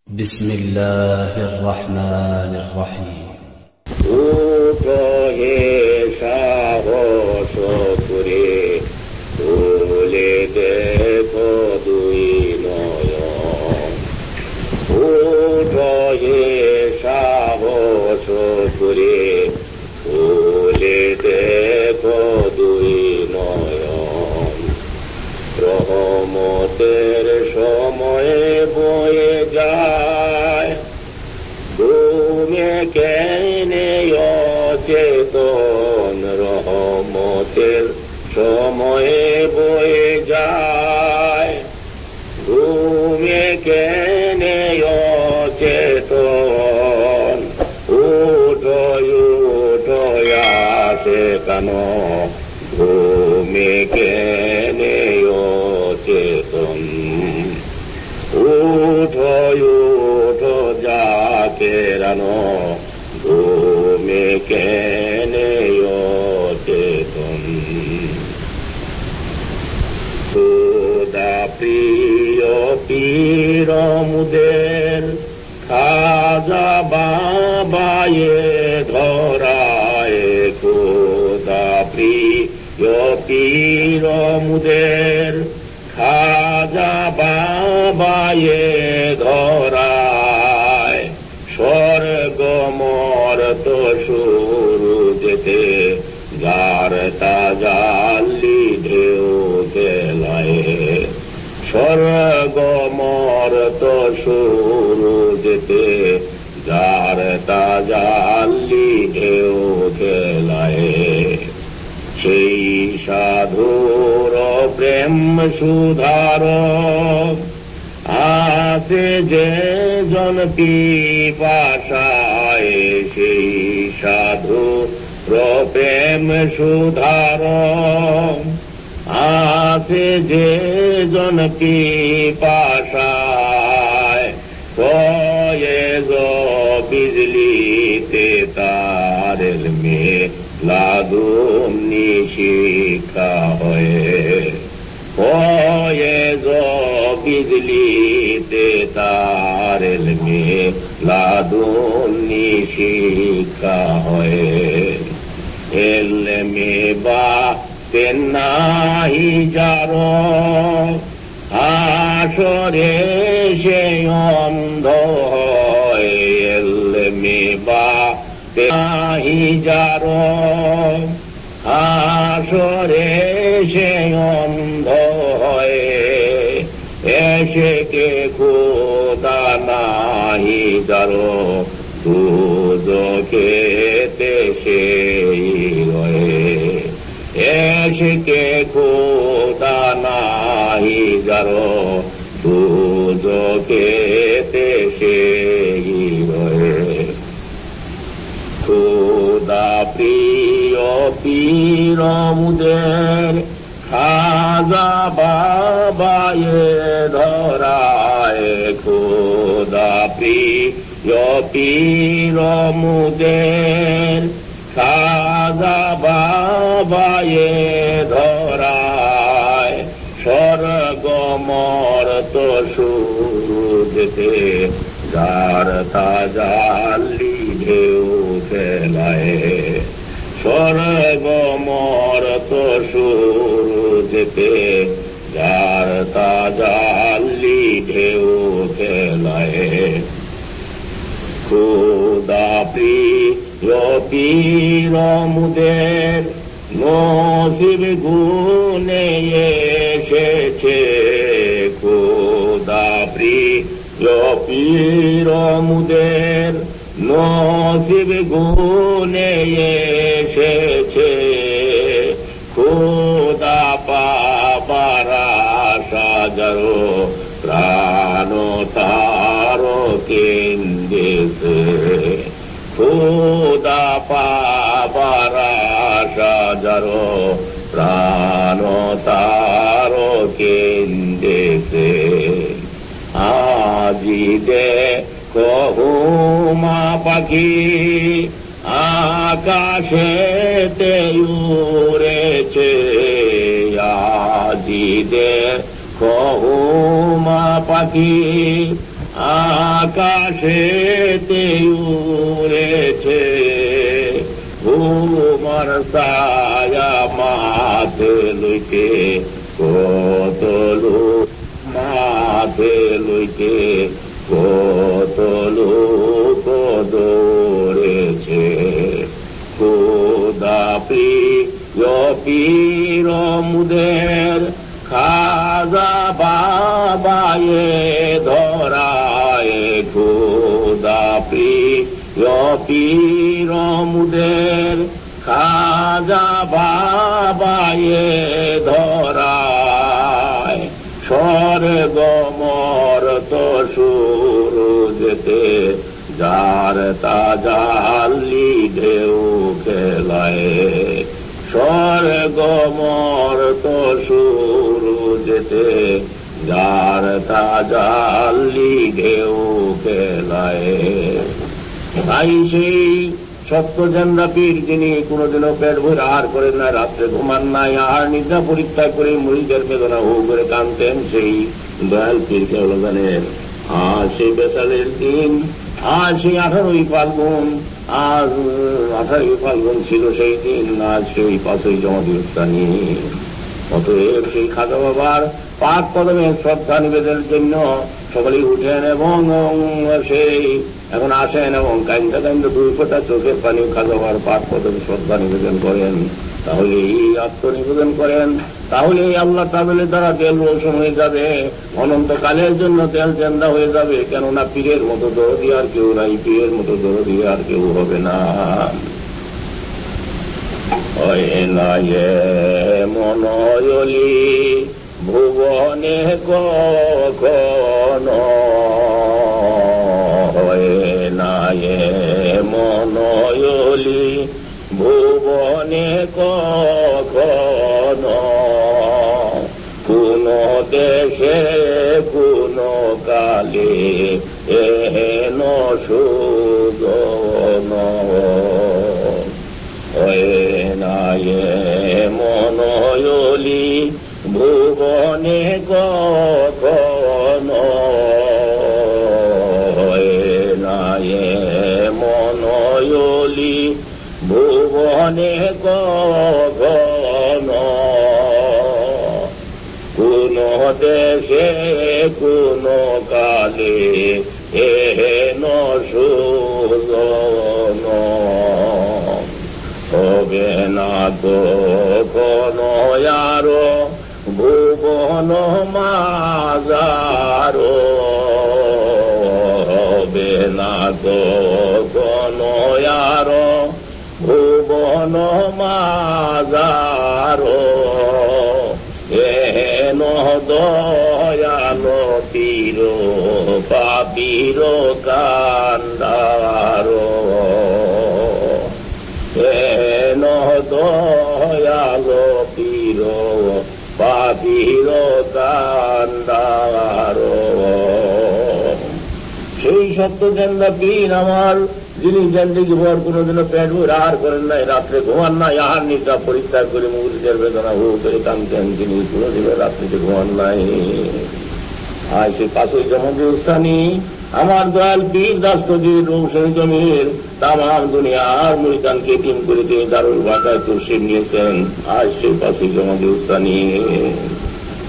بسم الله الرحمن الرحيم উঠে সাহস করে তুলে দেখো দুই নয়ন উঠে সাহস করে তুলে দেখো দুই নয়ন রহমতের সময়ে বয়ে যায় তুমি কেনে অচেতন রহমতের সময়ে বয়ে যায় তুমি কেনে অচেতন উঠো উঠো আসে কেন তুমি কেনে অচেতন উঠো উঠো জাকেরানো তুমি কেনে অচেতন খোদা প্রিয় পীর মুদের খাজা বাবায়ে ধরায় খোদা প্রিয় পীর মুদের খাজা বাবায়ে ধরায় স্বর্গ মরত শুরু যেতে যার তাজাল্লি ঢেউ খেলায় স্বর্গ মরত শুরু যেতে যার তাজাল্লি ঢেউ খেলায় সেই সাধুর প্রেম সুধার আছে যে জন পিপাসায় সেই সাধুর প্রেম সুধার আছে যে জন পিপাসায় ফয়েজ বিজলিতে তার মে লাদুনি শিক্ষা হয়ে ফয়েজ বিজলিতে তার মে লাদুনি শিক্ষা হয়ে এলমে বা তেনাহি যার আসরে সে অন্ধ হয় এলমে বা তেনাহি যার আসরে সে অন্ধ হয় এসে কে খোদা নাহি যার দুজখেতে সেই রয়ে এসে খোদা নাহি যার দুজখেতে সেই রয়ে খোদা প্রিয় পীর মুদের খাজা বাবায়ে ধরায় খোদা প্রিয় পীর মুদের খাজা বাবায়ে ধরায় স্বর্গ মরত শুরু যেতে যার তাজাল্লি ঢেউ খেলায় স্বর্গ মরত শুরু যেতে যার তাজাল্লি ঢেউ খেলায় খোদা প্রিয় পীর মুদের নসিব গুনে এসেছে খোদা প্রিয় পীর মুদের নসিব গুনে এসেছে খোদা পাবার সাজারো প্রাণ তার কেন্দ্রেছে খোদা পাবার সাজারো প্রাণ তার কেন্দ্রেছে আজি দে কহুমা পাখি আকাশেতে উড়েছে আজি দে কহুমা পাখি আকাশেতে উড়েছে, ঘুমার ছায়া মাথে লইতে কত লোক, মাথে লইতে কত লোক দৌড়েছে। খোদা প্রিয় পীর মুদের খাজা বাবায়ে ধরায়, খোদা প্রিয় পীর মুদের খাজা বাবায়ে ধরায়। স্বর্গ মরত সূরজেতে যার তাজাল্লি ঢেউ খেলায়, স্বর্গ মরত সূরজেতে যার তাজাল্লি ঢেউ খেলায়। তাই সেই সত্যচন্দ্র পীর যিনি কোনোদিনও পেট ভরে আহার করেন না, রাত্রে ঘুমান নাই, আহার নিদ্রা পরিত্যাগ করে মুরিদের বেদনা হু করে কাঁদতেন, সেই দয়াল পীরকে হলো জানেন। আর সেই বেতালের দিন, আজ সেই 18ই ফাল্গুন, আজ 18ই ফাল্গুন ছিল সেই দিন, আজ সেই 5ই জমাদির স্থানী। অতএব সেই খাজা বাবার পাক কদমে শ্রদ্ধা নিবেদনের জন্য সকলেই উঠেন এবং সেই এখন আসেন এবং কান্দা কান্দা 2 ফোঁটা চোখের পানি খাজা বাবার পাক কদমে শ্রদ্ধা নিবেদন করেন। তাহলে এই আত্মনিবেদন করেন, তাহলে আল্লাহ তাআলার দ্বারা তেল রোশন হয়ে যাবে, অনন্তকালের জন্য তেল চেন্দা হয়ে যাবে। কেননা পীরের মতো দরদি আর কেউ নাই, পীরের মতো দরদি আর কেউ হবে না। মনয়লি ভুবনে কখনো হয় না, মনয়লি ভুবনে কখনো কোন দেশে কোন কালে এহেন সুজন হয় না, মনয়লি ভুবনে কখনো হয় না, মনয়লি ভুবনে কখনো কোন দেশে কোন কালে এহেন সুজন হবে না তো কোনো আরো ভুবন মাজারো, হবে না তো কোনো আরো ভুবন মাজারো। এহেন দয়ালো পীর পাপীর কান্দারো, এহেন দয়ালো পীর পাপীর কান্দারো। সেই সত্যচন্দ্র পীর আমার, যিনি জিন্দেগি ভর কোনোদিনও পেট ভরে আহার করেন নাই, রাত্রে ঘুমান নাই, আহার নিদ্রা পরিত্যাগ করে মুরিদের বেদনা হু করে কাঁদতেন, যিনি কোনোদিনও রাত্রিতে ঘুমান নাই। আজ সেই 5ই জমাদির স্থানী আমার দয়াল পীর দাস্তগীর রৌশনী জমির তামাম দুনিয়ার মুরিদানকে তিন করে দিয়ে দারুল বাটায় তসরিফ নিয়েছেন। আজ সেই 5ই জমাদির স্থানী।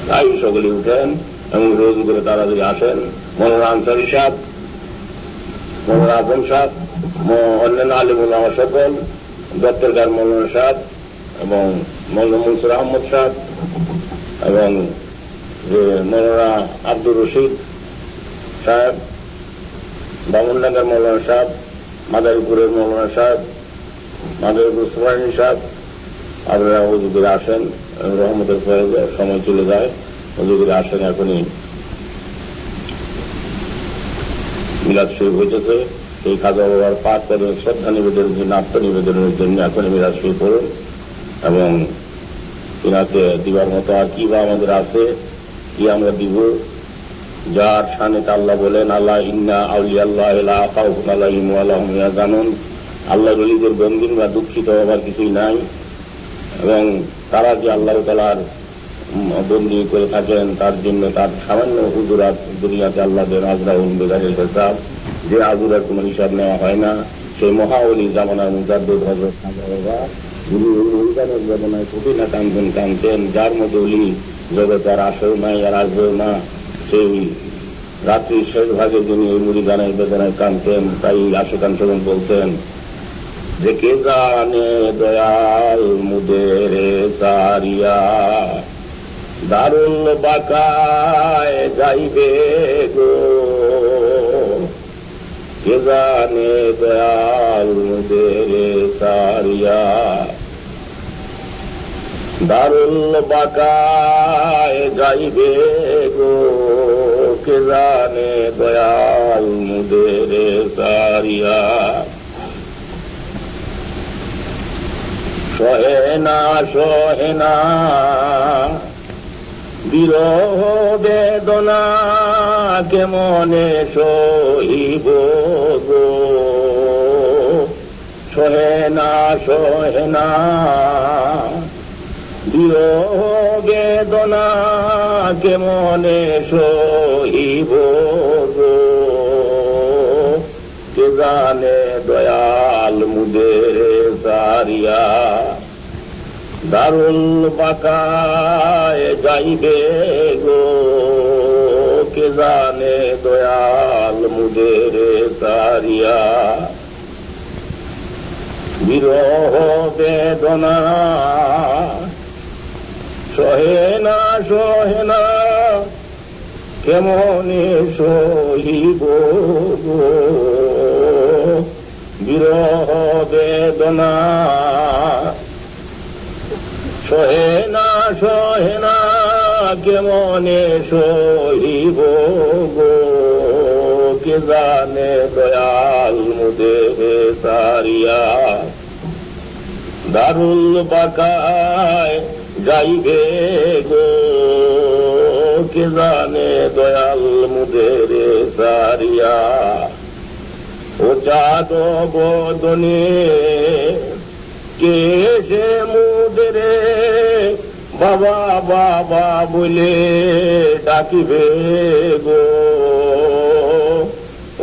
তাই সকলে উঠেন এবং রোজ করে তাড়াতাড়ি আসেন। মনোরা আনসারী সাহেব, মনোরা আজম সাহেব, অন্যান্য আলিমুল আমার সকল, দপ্তরকার মৌলানা সাহেব এবং মৌলানা মনসুর আহমদ সাহেব এবং মৌলানা আব্দুর রশিদ সাহেব, বামুনডাঙ্গার মৌলানা সাহেব, মাদারীপুরের মৌলানা সাহেব, মাদারীপুর সুবাইনি সাহেব, আপনারা হুজুর করে আসেন। রহমতের ফয়েজে সময় চলে যায়, হুজুর করে আসেন। এখনই মিলাদ শরীফ হইতেছে, সেই খাজা বাবার পাক কদমে শ্রদ্ধা নিবেদনের জন্য, আত্মনিবেদনের জন্য এখনই মিলাদ শরীফ পড়ুন এবং তিনাকে দিবার মতো আর কি বা আমাদের আছে, কি আমরা দিব। যার শানে আল্লাহ বলেন, আল্লাহ ইন্না আউলিয়াল্লাহ লা খাউফুন আলাইহিম ওয়া লা হুম ইয়াহজানুন, আল্লাহর ওলিদের গমগিন বা দুঃখিত হবার কিছুই নাই। এবং তারা যে আল্লাহ তাআলার বন্দী করে থাকেন, তার জন্য তার সামান্য হুজুরাত দুনিয়াতে আল্লাহ দেন আজরাউল বিগাইল হিসাব, যে আজুরের কোনো হিসাব নেওয়া হয় না, সেই মহাওলি জামানার মুজাদ্দিদ হযরত খাজা যিনি উলগানের বেদনায় খুবই না কাঁদতেন, যার মধ্যে উলি জগতে আর আসেও নাই আর আসবেও না, সেই রাত্রির শেষ ভাগে যিনি এই মুরিদানের বেদনায় কাঁদতেন। তাই আশুকান শোভন বলতেন যে কে জানে দয়াল মুদের সারিয়া দারুল বাকায় যাইবে গো, কে জানে দয়াল মুদের সারিয়া দারুল বাকায় যাইবে গো, কে জানে দয়াল মুদের সারিয়া। সহেনা সহেনা বিরহ বেদনা কেমনে সহিব গো, সহেনা সহেনা বিরহ বেদনা কেমনে সহিব গো, কে জানে দয়াল মুদের সারিয়া দারুল বাকায় যাইবে গো, কে জানে দয়াল মুদের সারিয়া। বিরহ বেদনা সহেনা সহেনা কেমনে সহিব গো, বিরহ বেদনা সহেনা সহেনা কেমনে সহিব গো, কে জানে দয়াল মুদের সারিয়া দারুল বাকায় যাইবে গো, কে জানে দয়াল মুদের সারিয়া। ও চাঁদ বদনে কে সে মুদরে বাবা বাবা বলে ডাকিবে গো,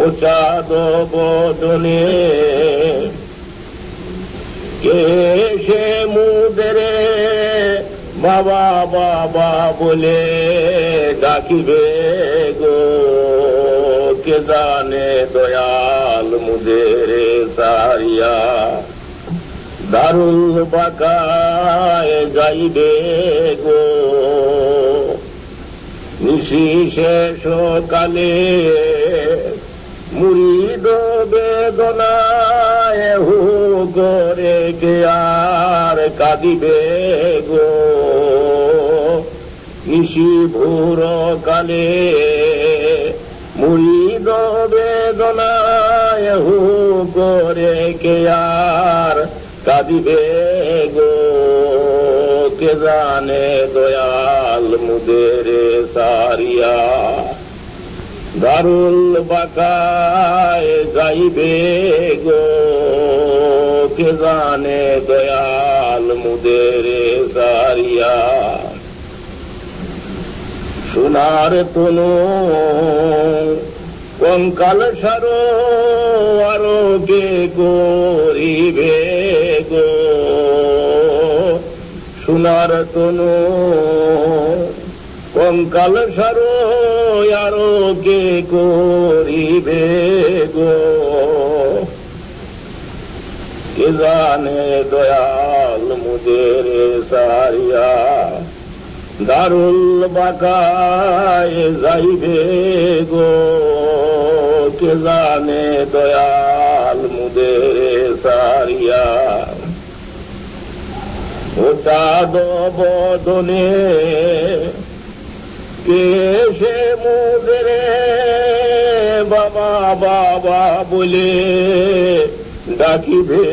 ও চাঁদ বদনে কে সে মুদরে বাবা বাবা বলে ডাকিবে গো, কে জানে দয়াল মুদের সারিয়া দারুল বাকায় যাইবে গো। নিশি শেষ কালে মুরিদ বেদনায় হু করে কে আর কাঁদিবে গো, নিশি ভোর কালে মুরিদ বেদনায় হু করে কে আর কাঁদিবে গো, কে জানে দয়াল মুদের সারিয়া দারুল বাকায় যাইবে গো, কে জানে দয়াল মুদের সারিয়া। সোনার তনু কঙ্কাল সারো আরো কে করিবে গো, সোনার তনু কঙ্কাল সারো আরো কে করিবে গো, কে জানে দয়াল মুদের সারিয়া দারুল বাকায় যাইবে গো, কে জানে দয়াল মুদের সারিয়া। ও চাঁদ বদনে কে সে মুদরে বাবা বাবা বলে ডাকিবে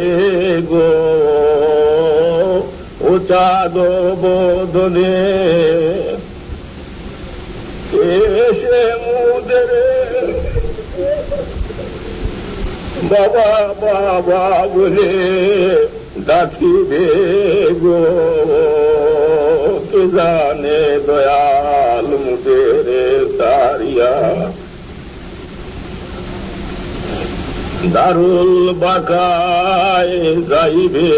গো, ও চাঁদ বদনে কে সে মুদরে বাবা বাবা বলে ডাকিবে গো, কে জানে দয়াল মুদের সারিয়া দারুল বাকায় যাইবে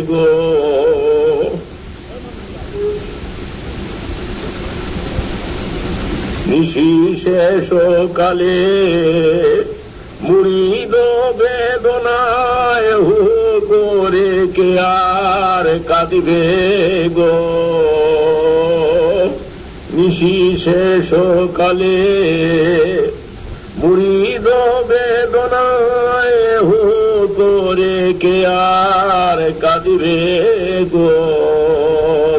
গো। নিশি শেষ কালে মুড়িদ বেদনায় হু করে কে আর কাঁদিবে গো। নিশি শেষ কালে মুড়িদ বেদনায় হু করে কে আর কাঁদিবে গো।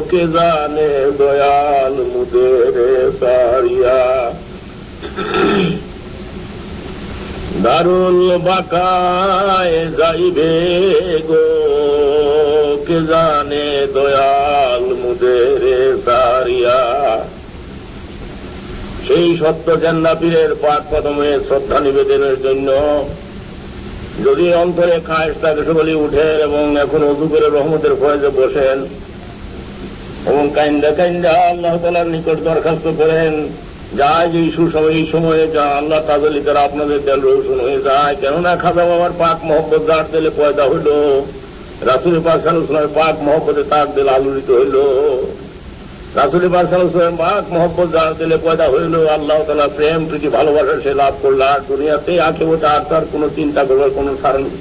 কে জানে দয়াল মুদের সারিয়া দারুল বাকায় যাইবে গো। কে জানে দয়াল মুদের সারিয়া। সেই সত্য জেন্না পীরের পাক কদমে শ্রদ্ধা নিবেদনের জন্য যদি অন্তরে খায়েশ থাকে সকলেই উঠেন এবং এখন ওযু করে রহমতের ফয়েজে বসেন এবং কাইন্দা কাইন্দা আল্লাহ তাআলার নিকট দরখাস্ত করেন, যায় এই সুসময় এই সময়ে যা আল্লাহ তাআলা তারা আপনাদের দিল রোশন হয়ে যায়। কেননা খাজা বাবার পাক মহব্বত যার দিলে পয়দা হইল, রাসূল পাক সাল্লাল্লাহু আলাইহি ওয়াসাল্লামের পাক মহব্বতে তার দিল আলোড়িত হইল। রাসূল পাক সাল্লাল্লাহু আলাইহি ওয়াসাল্লামের পাক মহব্বত যার দিলে পয়দা হইল, আল্লাহ তাআলা প্রেম প্রীতি ভালোবাসা সে লাভ করল। আর দুনিয়াতে আখিরাতে আর তার কোনো চিন্তা করবার কোনো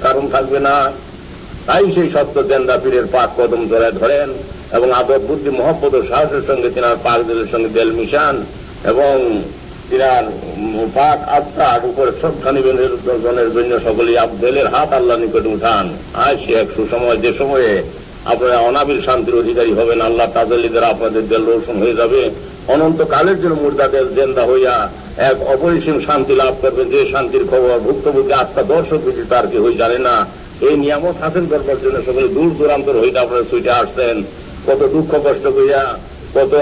কারণ থাকবে না। তাই সেই সত্য জেন্দা পীরের পাক কদম জড়ায় ধরেন এবং আদব বুদ্ধি মহব্বত ও সাহসের সঙ্গে তিনার পাক দিলের সঙ্গে দেল মিশান এবং তিনার পাক আত্মার উপরে শ্রদ্ধা নিবেদনের জন্য সকলেই দেলের হাত আল্লাহ নিকটে উঠান। আজ সে এক সুসময়, যে সময়ে আপনারা অনাবিল শান্তির অধিকারী হবেন, আল্লাহ তাআলা দ্বারা আপনাদের দিল রোশন হয়ে যাবে, অনন্তকালের জন্য মুর্দাদের জেন্দা হইয়া এক অপরিসীম শান্তি লাভ করবেন, যে শান্তির খবর ভুক্তভোগী আত্মা দর্শক ব্যতীত তার কেউ জানে না। এই নিয়ামত হাসিল করবার জন্য সকলে দূর দূরান্তর হইতে আপনারা ছুটে আসছেন। কত দুঃখ কষ্ট করিয়া, কত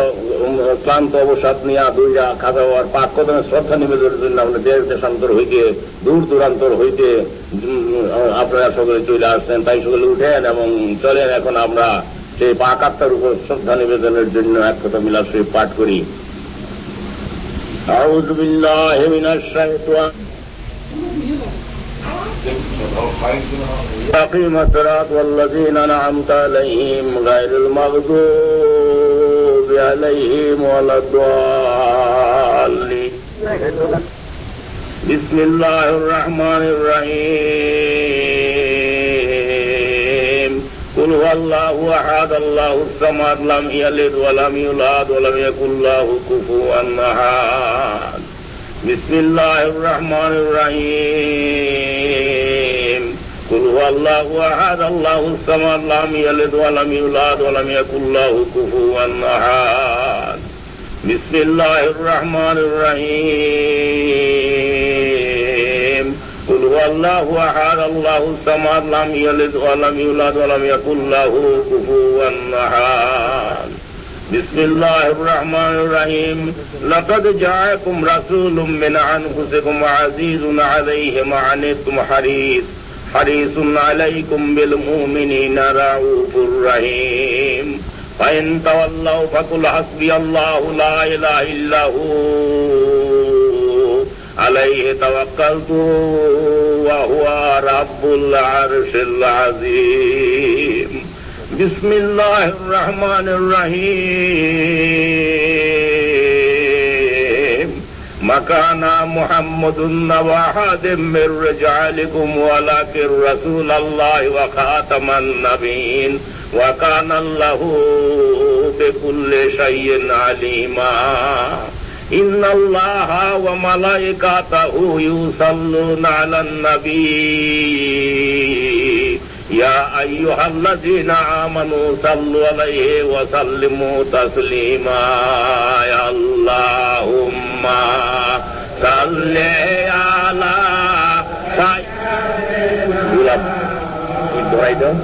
ক্লান্ত অবসাদ নিয়া দুইয়া খাজা বাবার পাক কদমে শ্রদ্ধা নিবেদনের জন্য আপনার দেশ দেশান্তর হইতে দূর দূরান্তর হইতে আপনারা সকলে চলে আসছেন। তাই সকলে উঠেন এবং চলেন এখন আমরা সেই পাক আত্মার উপর শ্রদ্ধা নিবেদনের জন্য এক কথা মিলাদ শরীফ পাঠ করি। আউযু বিল্লাহি মিনাশ শাইতানির أقيم الصراط والذين أنعمت عليهم غير المغضوب عليهم ولا الضالين. بسم الله الرحمن الرحيم. قل هو الله أحد الله الصمد لم يلد ولم يولد ولم يكن له كفوا أحد. بسم الله الرحمن الرحيم. قل هو الله أحد الله الصمد لم يلد ولم يولد ولم يكن له كفوا أحد. بسم الله الرحمن الرحيم. قل هو الله أحد الله الصمد لم يلد ولم يولد ولم يكن له كفوا أحد. بسم الله الرحمن الرحيم. لقد جاءكم رسول من أنفسكم عزيز عليه ما عنتم حريص عليكم بالمؤمنين رؤوف رحيم. فإن تولوا فقل حسبي الله لا إله إلا هو عليه توكلت وهو رب العرش العظيم. بسم الله الرحمن الرحيم. ما كان محمد واحد من رجالكم ولكن رسول الله وخاتم النبيين وكان الله بكل شيء عليما. إن الله وملائكته يصلون على النبي يا أيها الذين آمنوا صلوا عليه وسلموا تسليما. يا اللهم صل على গোলাপ ধরাই দাও,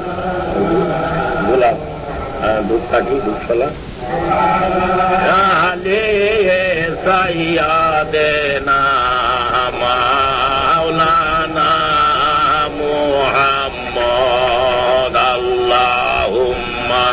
গোলাপ দুধ কাঠি দুধশলা সাইয়াদেনা মাওলানা মুহাম্মদ. আল্লাহুম্মা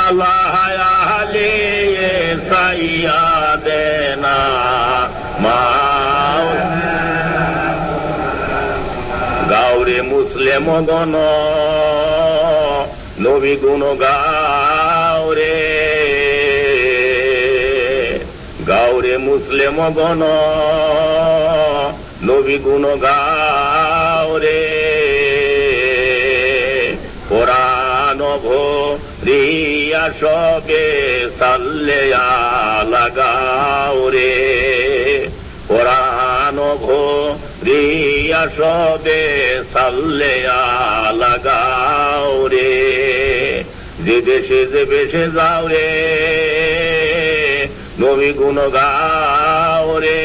আলাহায়ালে সাইয়াদেনা গাওরে মুসলিম গণ নবী গুণ গাওরে গাওরে মুসলিম গণ নবী গুণ গাওরে কোরআন ভরিয়া সবে সাল্লে আলা গাওরে কোরআন ভরিয়া সবে সাল্লে আলা গাওরে যে দেশে যে বেশে যাও রে নবী গুণ গাওরে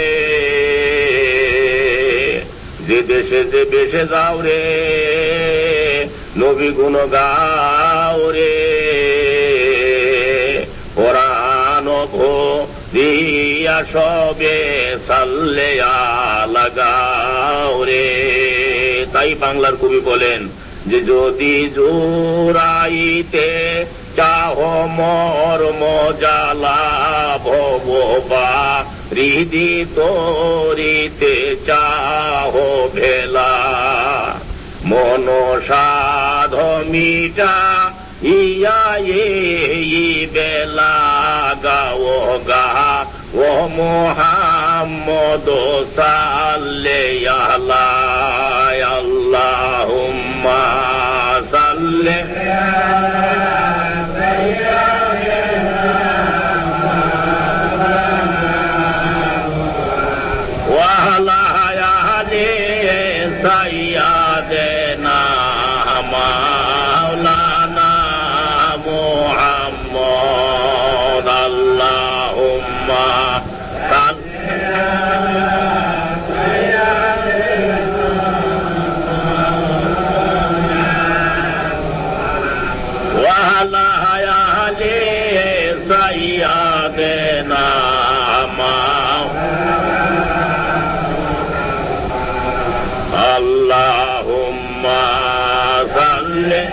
যে দেশে যে বেশে যাও রে নবী গুণ গাওরে কোরআন ভরিয়া সবে সাল্লে আলা গাওরে। তাই বাংলার কবি বলেন যে যদি জোড়াইতে চাহ মর্ম জ্বালা ভবা হৃদি তরিতে চাহ ভেলা মন সাধ মিটা ইয়া বেলা গাও গা ও মোহাম্মদ সাল্লে আলা আল্লাহুম্মা সাল্লে ওয়ালা আলে সাইয়াদেনা মাওলানা মুহাম্মদ আল্লাহুম্মা ওয়ালা আলে সাইয়াদেনা আল্লাহুম্মা সাল্লি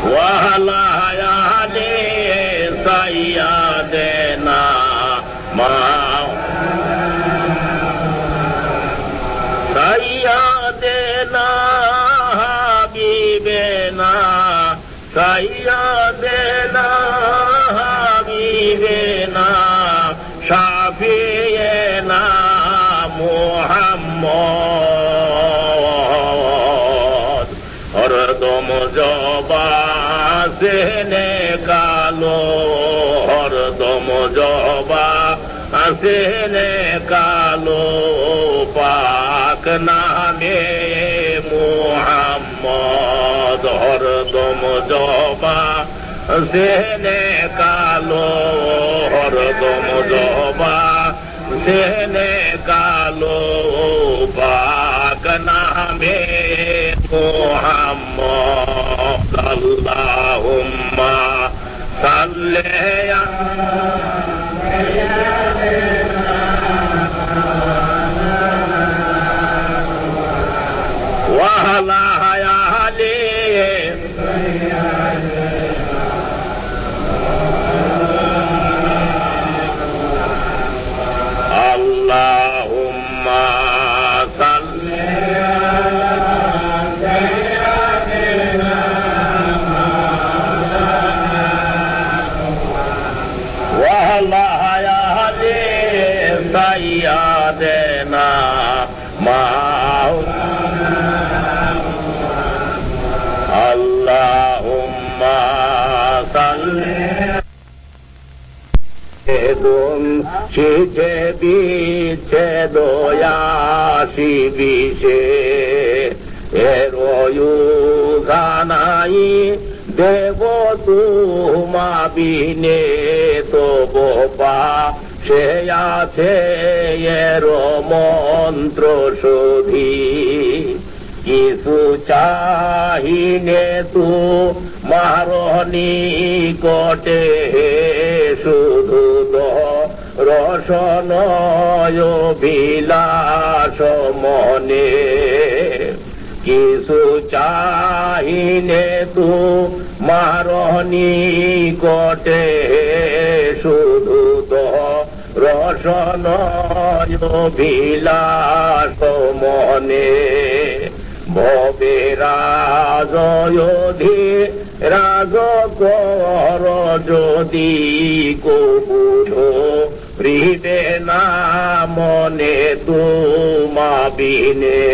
ওয়া আলা আলি সাইয়্যিদিনা সাইয়্যিদিনা হাবিবেনা সাইয়্যিদিনা হাবিবেনা শাফিয়েনা মুহাম্মদ হরদম জবা সেনে কালো হরদম জবা সেনে কালো পাক নামে মুহাম্মদ হরদম জবা সেনে কালো হরদম জবা সেনে কালো পাক নামে মুহাম্মদ আল্লাহুম্মা সাল্লি ওয়া আলা আলি Allahumma salli wa ala ali sayyidina Allahumma salli Edum শিছে বিচ্ছেদ আসি বিষে এরয়ু জানাই দেব তুমা বিনে তব সে আছে এর মন্ত্র শোধি কিছু চাহিনে তু মারণি কটে শুধু রসনয় বিলাস মনে কিছু চাহিনে তু মারণি কটে শুধু তো রসনয় বিলাস মনে ভবে রাজয়োধি রাজ কর যদি কবুধ হৃদে না মনে তুমা বিনে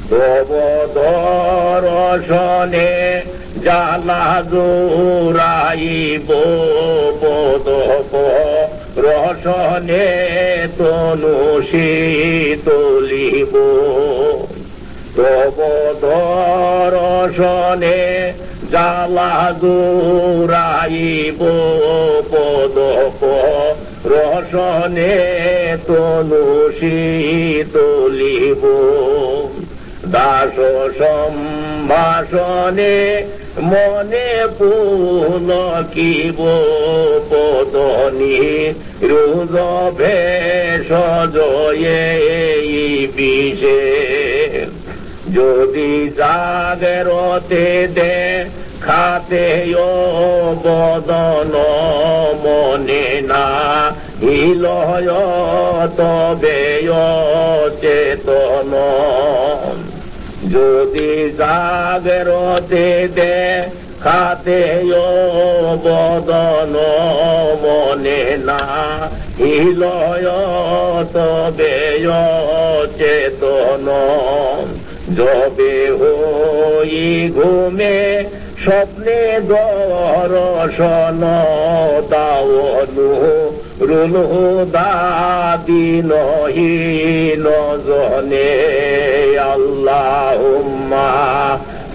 তব দর্শনে জালা জোরাইব পদপ রসনে তনু শীতলিব তব দর্শনে জালা জোরাইব পদপ রসনে তনু শীতলিব দাস সম্ভাষণে মনে পুলকিব পদনি রুজ ভেষজ বিষে যদি জাগরতে দে খাতে বদন মনে না হিলয় তবে চেতন যদি জাগরতে দে খাতে বদন মনে না হিলয় তবে চেতন যবে হই ঘুমে স্বপ্নে দর্শন দাওনু রুলু দাদিন হীন জনে আল্লাহুম্মা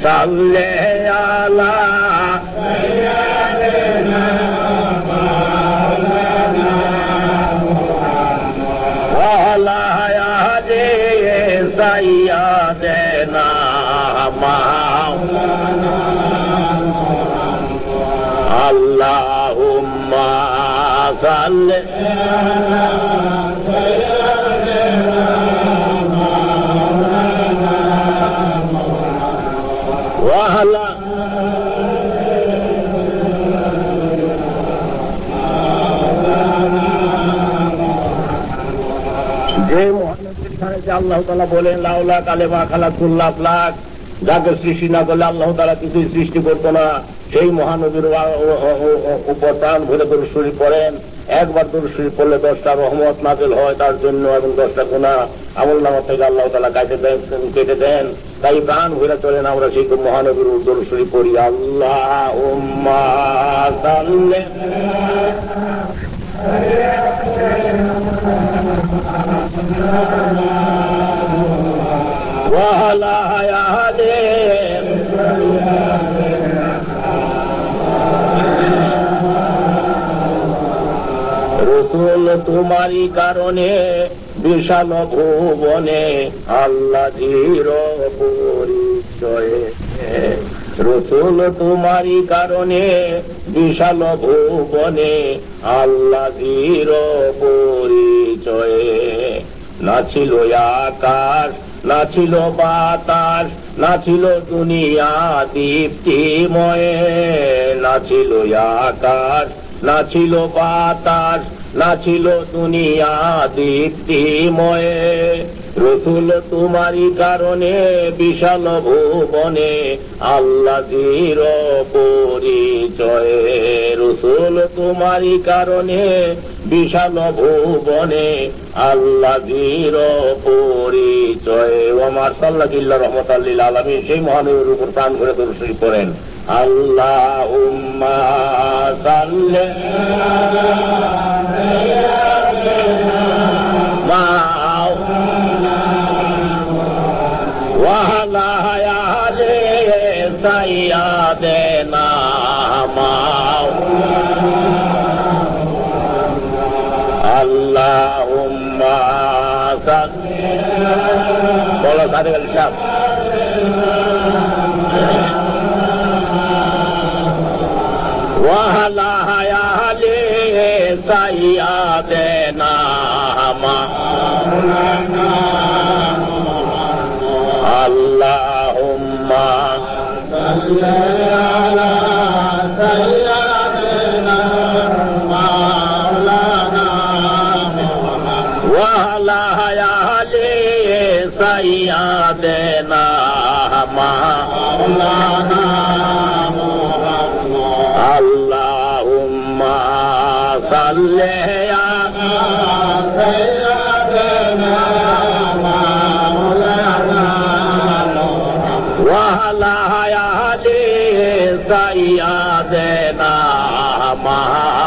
সাল্লি আলা সাইয়্যিদিনা মাওলানা ওয়া আলা আলি সাইয়্যিদিনা মাওলানা আল্লাহুম্মা সাল্লি আলা সাইয়্যিদিনা মাওলানা ওয়া আলা যে মহানবীর সাথে আল্লাহ তাআলা বলেন লাউলা কালেমা খালাকুল্লাহ লাখ যাকে সৃষ্টি না করলে আল্লাহ তাআলা কিছুই সৃষ্টি করতো না সেই মহানবীর উপর প্রাণ ভরে দরুদ শরীফ পড়েন একবার দরুদ শরীফ পড়লে 10টা রহমত নাযিল হয় তার জন্য এবং 10টা গুনাহ আমলনামা থেকে আল্লাহ তাআলা কেটে দেন তাই প্রাণ ভরে চলেন আমরা সেই মহানবীর দরুদ শরীফ পড়ি আল্লাহুম্মা সাল্লি ওয়া আলা আলি রসুল তোমারই কারণে বিশাল ভুবনে আল্লাহর পরিচয়ে রসুল তোমারই কারণে বিশাল ভুবনে আল্লাহর পরিচয়ে না ছিল আকাশ না ছিল বাতাস না ছিল দুনিয়া দীপ্তিময়ে না ছিল আকাশ না ছিল বাতাস না ছিল দুনিয়া দীপ্তিময়ে রসুল তোমারই কারণে বিশাল ভুবনে আল্লাহর পরিচয়ে রসুল তোমারই কারণে বিশাল ভুবনে আল্লাহর পরিচয়ে ওমার সাল্লাল্লাহু ইল্লা রাহমাতাল লিল আলামিন সেই মহানবীর উপর প্রাণ ভরে দরুদ শরীফ পড়েন আল্লাহুম্মা সাল্লি আলা সাইয়্যিদিনা মাওলানা ওয়া আলা আলি সাইয়্যিদিনা মাওলানা আল্লাহুম্মা সাল্লি বলো সাথে বলি সব ওয়া আলা আলি سيدنا مولانا اللهم صل على سيدنا مولانا وعلى آل سيدنا مولانا اللهم صل على سيدنا مولانا وعلى آل سيدنا مولانا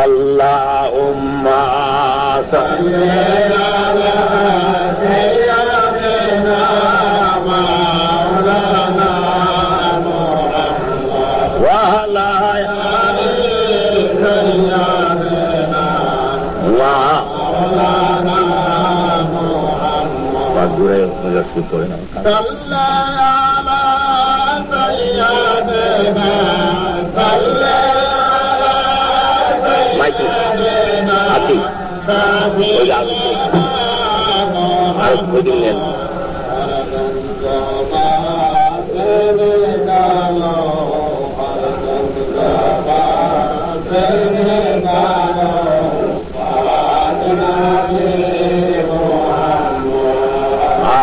اللهم صل على سيدنا مولانا وعلى آل سيدنا مولانا صلى على سيدنا صلى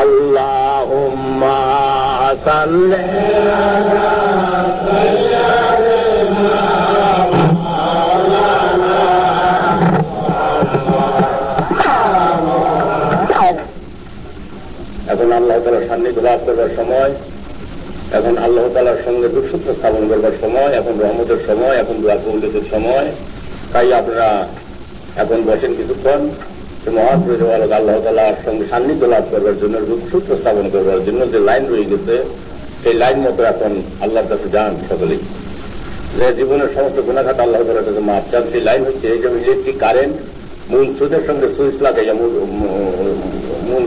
اللهم صل على سيدنا مولانا এখন আল্লাহ তাআলার সান্নিধ্য লাভ করবার সময়, এখন আল্লাহ তাআলার সঙ্গে যোগসূত্র স্থাপন করবার সময়, এখন রহমতের সময়, এখন দোয়া কবুলিয়তের সময়। তাই আপনারা এখন বসেন কিছুক্ষণ, মহান পরিচালক আল্লাহ তাআলার সঙ্গে সান্নিধ্য লাভ করবার জন্য, যোগসূত্র স্থাপন করবার জন্য যে লাইন রয়ে গেছে, সেই লাইন মতো এখন আল্লাহর কাছে যান সকলেই। যে জীবনের সমস্ত গুনাহখাত আল্লাহ তাআলার কাছে মাপ চান, সেই লাইন হচ্ছে এই যে ইলেকট্রিক কারেন্ট মূল স্রোতের সঙ্গে সুইচ লাগাইয়া মূল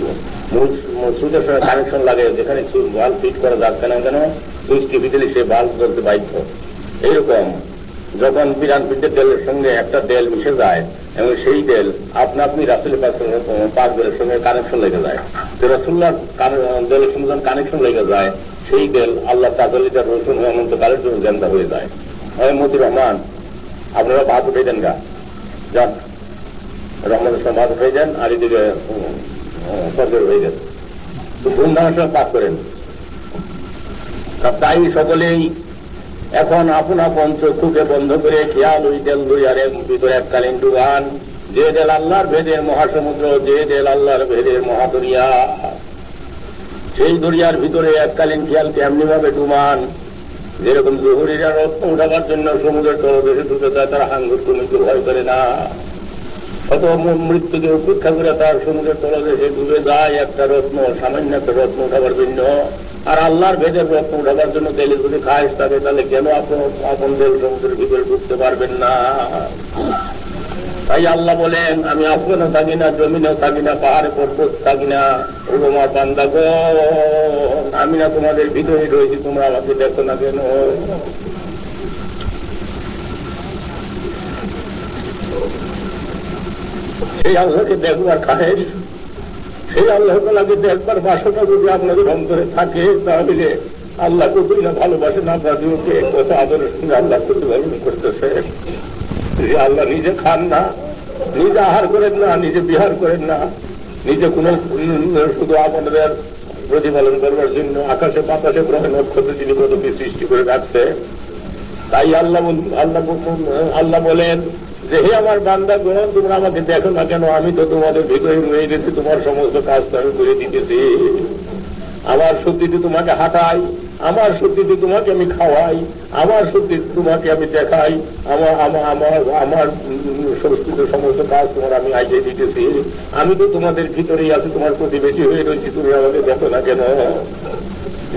সুইচের সঙ্গে কানেকশন লাগে, যেখানে বাল্ব ফিট করা যাক কেন কেন সুইচ টিপে দিলে সে বাল্ব জ্বলতে বাধ্য। এইরকম যখন বিরান পিঠের তেলের সঙ্গে একটা তেল মিশে যায় এবং সেই তেল আপনি রাসূলের পাক তেলের সঙ্গে কানেকশন লেগে যায়, যে রাসূলুল্লাহর তেলের সঙ্গে যখন কানেকশন লেগে যায়, সেই তেল আল্লাহ তাআলার রসুল অনন্তকালের জন্য জ্ঞানটা হয়ে যায়। মতিউর রহমান, আপনারা ভাত উঠে দেন গা, যান রহমানের সঙ্গে ভাত উঠে যান, আর এদিকে সরকার হয়ে গেছে, তো ধুমধামের সঙ্গে পাক করেন। তাই সকলেই এখন আপন আপন চক্ষুকে বন্ধ করে খেয়াল ওই তেল দরিয়ার ভিতরে এককালীন ডুবান। যে তেল আল্লাহর ভেদের মহাসমুদ্র, যে তেল আল্লাহর ভেদের মহাদরিয়া, সেই দরিয়ার ভিতরে এককালীন খেয়ালকে এমনি ভাবে ডুবান যেরকম জহুরিরা রত্ন উঠাবার জন্য সমুদ্রের তলদেশে ঢুকে যায়, তারা হাঙ্গুর মৃত্যু ভয় করে না, অত মৃত্যুকে উপেক্ষা করে তার সমুদ্রের তলদেশে ডুবে যায় একটা রত্ন, সামান্য একটা রত্ন উঠাবার জন্য। আর আল্লাহর ভেদের রত্ন উঠাবার জন্য তেলে যদি খায়স থাকে, তাহলে কেন আপন তেল সমুদ্রের ভিতরে ঢুকতে পারবেন না? তাই আল্লাহ বলেন, আমি আসমানে থাকি না, জমিনেও থাকি না, পাহাড়ে পর্বত থাকি না, ও আমার বান্দাগণ, আমি না তোমাদের ভিতরে রয়েছি, তোমরা আমাকে দেখো না কেন? সেই আল্লাহকে দেখবার খায়, সেই আল্লাহ তাআলাকে দেখবার বাসনা যদি আপনাদের অন্তরে থাকে, তাহলে আল্লাহ কতই না ভালোবাসেন আপনাদেরকে, কত আদরের সঙ্গে আল্লাহ প্রতিপালন করতেছে। যে আল্লাহ নিজে খান না, নিজে আহার করেন না, নিজে বিহার করেন না, নিজে কোন শুধু আপনাদের প্রতিপালন করবার জন্য আকাশে বাতাসে গ্রহে নক্ষত্র তিনি কতটি সৃষ্টি করে রাখছে। তাই আল্লাহ বলেন যে হে আমার বান্দাগণ, তোমরা আমাকে দেখো না কেন? আমি তো তোমাদের ভিতরে রয়ে গেছি, তোমার সমস্ত কাজ তো আমি করে দিতেছি। আমার শক্তিতে তোমাকে হাঁটাই, আমার শক্তিতে তোমাকে আমি খাওয়াই, আমার শক্তিতে তোমাকে আমি দেখাই, আমার শক্তিতে সমস্ত কাজ তোমার আমি আইয়ে দিতেছি। আমি তো তোমাদের ভিতরেই আছি, তোমার প্রতিবেশী হয়ে রয়েছি, তুমি আমাকে দেখো না কেন?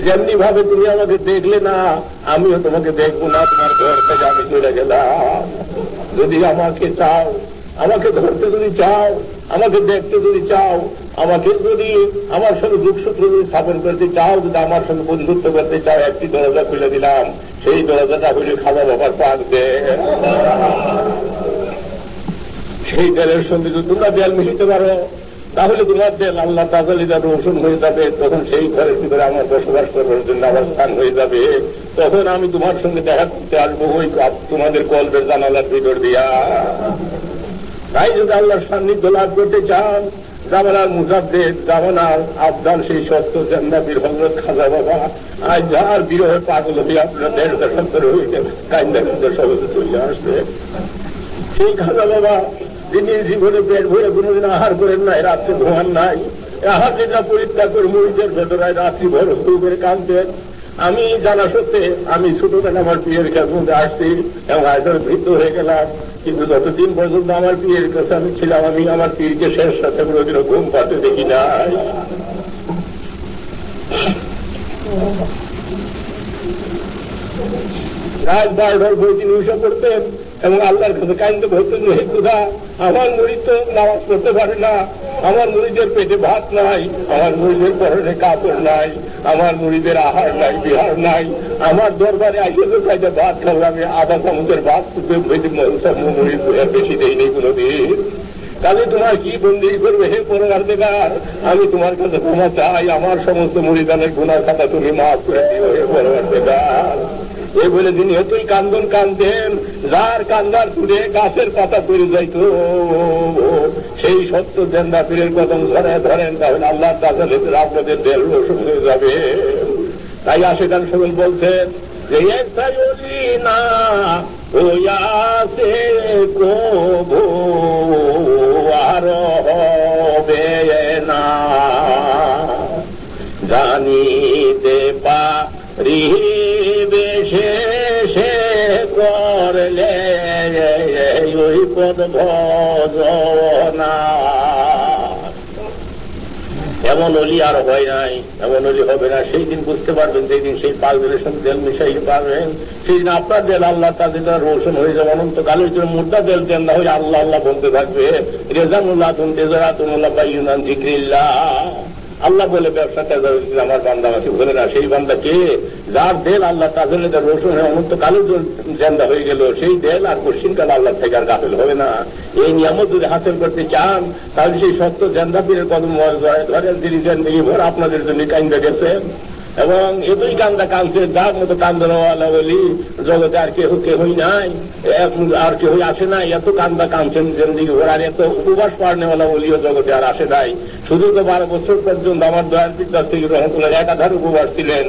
যেমনি ভাবে তুমি আমাকে দেখলে না, আমিও তোমাকে দেখবো না, তোমার ঘর থেকে আমি চলে গেলাম। যদি আমাকে চাও, আমাকে ধরতে যদি চাও, আমাকে দেখতে যদি চাও, আমাকে যদি আমার সঙ্গে যোগসূত্র যদি স্থাপন করতে চাও, যদি আমার সঙ্গে বন্ধুত্ব করতে চাও, একটি দরজা খুলে দিলাম, সেই দরজাটা হলে খাজা বাবার পাক দেয়। সেই তেলের সঙ্গে যদি তোমরা দেয়াল মিশিতে পারো তাহলে তোমার দেল আল্লাহ তাআলা রোশন হয়ে যাবে। তখন সেই ঘরের ভিতরে আমার বসবাস করার জন্য আমার স্থান হয়ে যাবে। তখন আমি তোমার সঙ্গে দেখা করতে আসবো ওই তোমাদের কলবের জানালার ভিতর দিয়া। তাই যদি আল্লাহর সান্নিধ্য লাভ করতে চান, জামানার মুজাদ্দেদ, জামানার আবদাল সেই সত্য জান্নাতীর হযরত খাজা বাবা আজ যার বিরহে পাগল হয়ে আপনার 1.5 হয়ে গেল, কাইন্দা কাইন্দা সবাই চলে আসছে। সেই খাজা বাবা যিনি জীবনে পেট ভরে কোনোদিন আহার করেন নাই, রাত্রে ঘুমান নাই, আহার যেটা পরিত্যাগ করে মুড়িদের ভেতরায় রাত্রি ভর করে কাঁদতেন। আমি জানা সত্ত্বে আমি ছোটবেলা আমার পীরের কাছে আসছি এবং আয়তার বৃদ্ধ হয়ে গেলাম, কিন্তু যতদিন পর্যন্ত আমার পীরের কাছে আমি ছিলাম আমি আমার পীরকে শেষ সাথে কোনোদিনও ঘুম পাতে দেখি নাই। রাত 12টার বই তিনি উষা করতেন এবং আল্লাহর কাছে কাইন্দে বলতেন, হে খোদা, আমার মুরিদ তো নামাজ পড়তে পারে না, আমার মুরিদের পেটে ভাত নাই, আমার মুরিদের পরনে কাপড় নাই, আমার মুরিদের আহার নাই, বিহার নাই, আমার দরবারে আসে তো চাইতে ভাত খাবো, আমি আধা চামচের ভাত মুরিদ বেশি দেই নেই কোনোদিন। তাহলে তোমার কি বন্দি করবে হে পরওয়ারদিগার? আমি তোমার কাছে ক্ষমা চাই, আমার সমস্ত মুরিদানের গুনার খাতা তুমি মাফ করে দিও হে পরওয়ারদিগার। এই বলে তিনি এতই কান্দন কাঁদতেন, যার কান্দার তুলে গাছের পাতা পড়ে যাইত। সেই সত্য জেন্দা পীরের কদম ধরে ধরেন, তাহলে আল্লাহ তাআলা আপনাদের দেল রোশন হয়ে যাবে। তাই আশিকান সকল বলছেন যে একটাই ওলি না হইয়াছে প্রভু আর হবে না, জানিতে পারিবে শেষে করলে ওই পদ ভজনা। এমন অলি আর হয় নাই, এমন অলি হবে না। সেই দিন বুঝতে পারবেন, সেই দিন সেই পাগলের সঙ্গে দেল মিশাইতে পারবেন, সেই দিন আপনার দেল আল্লাহ তাদের রোশন হয়ে যাবে। অনন্তকালের জন্য মুর্দা দেল দেন না হয়ে আল্লাহ আল্লাহ বলতে থাকবে। রেজানুল্লাহ তুম তেজারাতুল্লাহ বাইয়ুনান যিকরিল্লাহ। আল্লাহ বলে ব্যবসা আমার বান্দা আছে বলে না, সেই বান্দা কে? যার দেল আল্লাহ তাদের রোশন হয়ে অনন্তকালের জেন্দা হয়ে গেল, সেই দেল আর কোশ্চিনকাল আল্লাহ থেকে আর গাফেল হবে না। এই নিয়ামত যদি হাসিল করতে চান তাহলে সেই সত্য জেন্দা পীরের কদম ধরেন, তিনি জিন্দেগি ভর আপনাদের জন্য কান্দা গেছেন এবং এতই কান্দা কাঁদছে যার মতো কান্দনওয়ালা বলি জগতে আর কেহই নাই, আর কেহই আসে নাই। এত কান্দা কাঁদছেন জিন্দেগি ভর, আর এত উপবাস পাড়নেওয়ালা বলিও জগতে আর আসে নাই। শুধু তো 12 বছর পর্যন্ত আমার দয়াল পিতা থেকে রহমতুল্লাহ একাধারে উপবাস ছিলেন।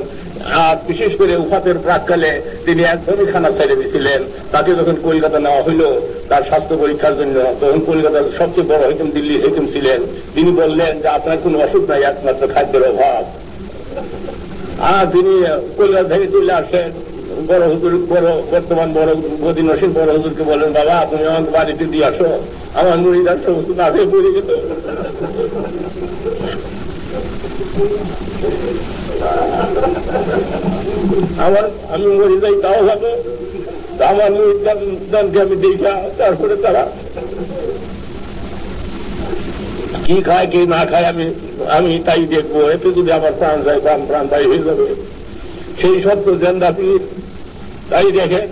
আর বিশেষ করে উফাতের প্রাককালে তিনি একদমই খানা ছেড়ে দিয়েছিলেন। তাকে যখন কলকাতা নেওয়া হইল তার স্বাস্থ্য পরীক্ষার জন্য, তখন কলকাতার সবচেয়ে বড় হেকিম দিল্লির হেকিম ছিলেন, তিনি বললেন যে আপনার কোনো অসুখ নাই, একমাত্র খাদ্যের অভাব। আর তিনি কলকাতা থেকে চলে আসেন। বড় হুজুর, বর্তমান বড় গদি নসীর বড় হুজুরকে বললেন, বাবা তুমি আমার বাড়িতে দিয়ে আসো, আমার মুরিদার সমস্ত না খেয়ে পড়ে গেল। আমি মরে যাই তাও ভালো, আমার মুরিদানকে আমি দেখা, তারপরে তারা কি খায় কি না খায় আমি তাই দেখবো। এতে যদি আমার প্রাণ যায় প্রাণ তাই হয়ে যাবে। সেই সত্য জেন্দা পীর। তাই দেখেন